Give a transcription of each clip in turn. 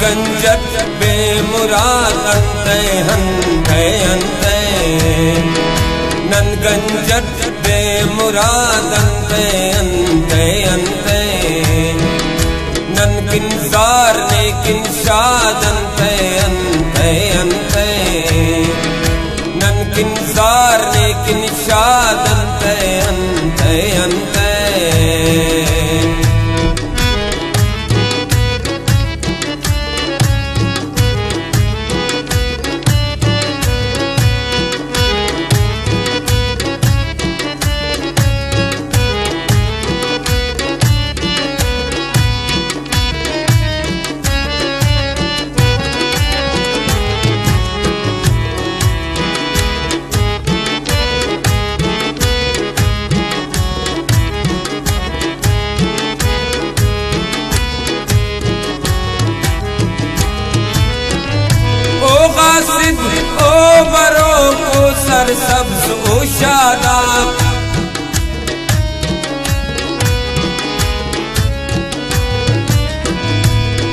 गंजत बेमुराद अंते हंते अंते नन गंजत बेमुराद अंते अंते अंते नन किंजार ने किंशाद अंते अंते अंते नन किंजार ने किंशाद अंते अंते अंते ओ बरो को सर सब्ज ओ शादाब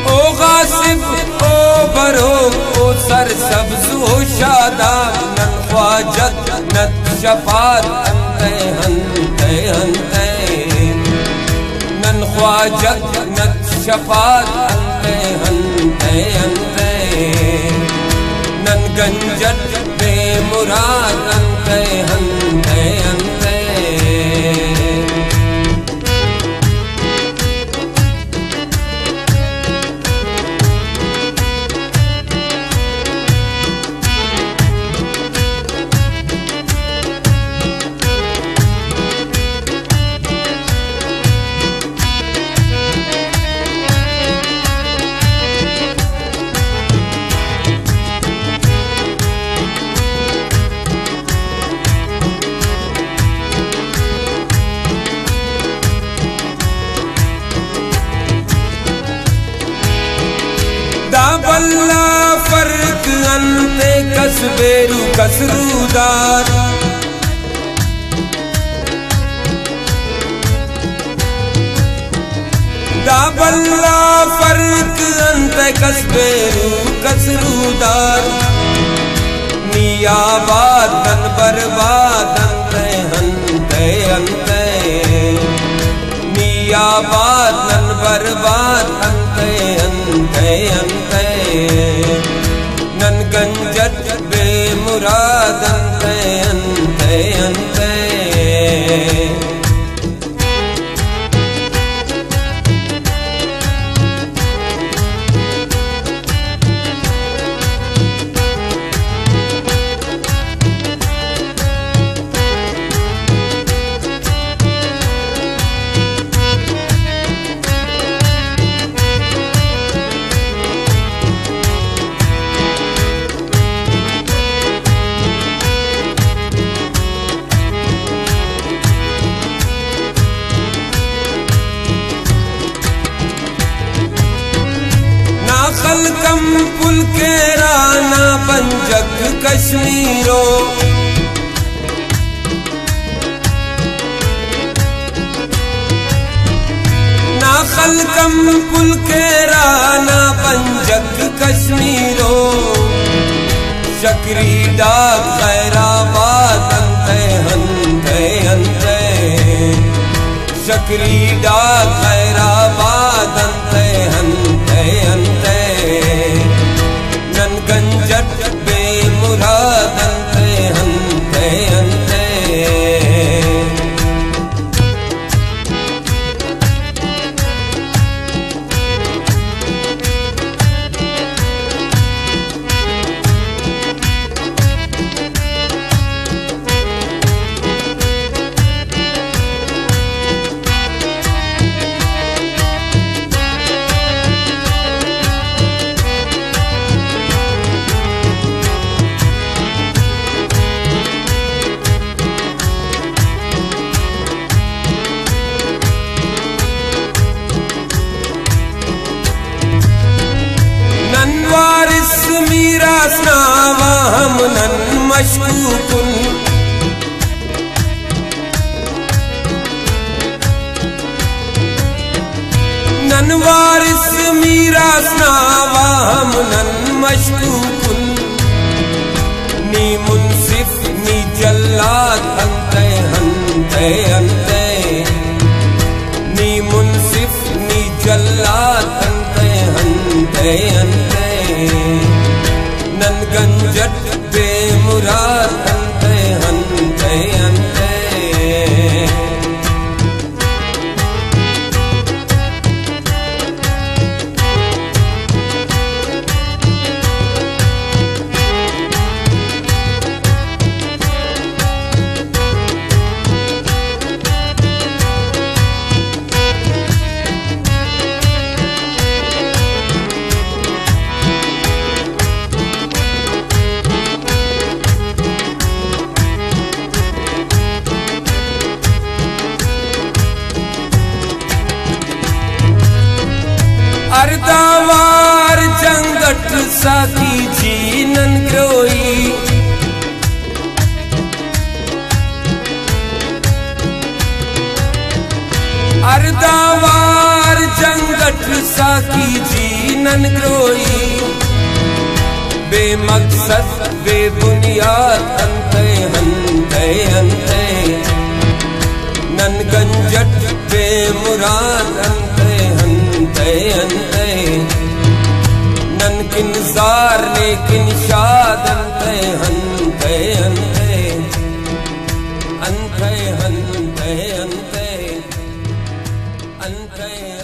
ओ गासिब ओ बरो को सर सब्ज ओ शादाब नन ख्वाजत नत शफात अंते हंते हंते नन ख्वाजत नत शफात अंते हंते हंते नन गंजत बेमुराद अंते हंते हंते दाबल्ला फर्क अंते कसबेरू कसरूदार दाबल्ला फर्क अंते कसबेरू कसरूदार नियाबाद नन बर्बाद अंते हंते हंते नियाबाद नन बर्बाद अंते हंते हंते नन गंजत बेमुराद अंते हंते हंते खलकम पुल के राना पंजक कश्मीरो ना खलकम पुल के राना पंजक कश्मीरो शकरी डाक खैराबाद अंते हंते हंते शकरी डाक खैराबाद अंते हंते हंते नन गंजत बेमुराद अंते हंते हंते मीरासनावा हम नन मशकूकुन नन वारिस मीरा रासनावाहम नन मशकूकुन नी मुंसिफ नी जल्लाद अंते हंते अंते नी मुंसिफ नी जल्लाद अंते हंते अंते नन गंजट बेमुराद अंते हंते अंते अर्दावार जंगट साकी जीनन ग्रोई अर्दावार जंगट साकी जीनन ग्रोई बेमकसद बेबुनियाद अंते हंते हंते नन गंजट बेमुराद अंते हंते हंते नन किन्जार लेकिन शाद अंते हंते हंते अंते हंते हंते अंते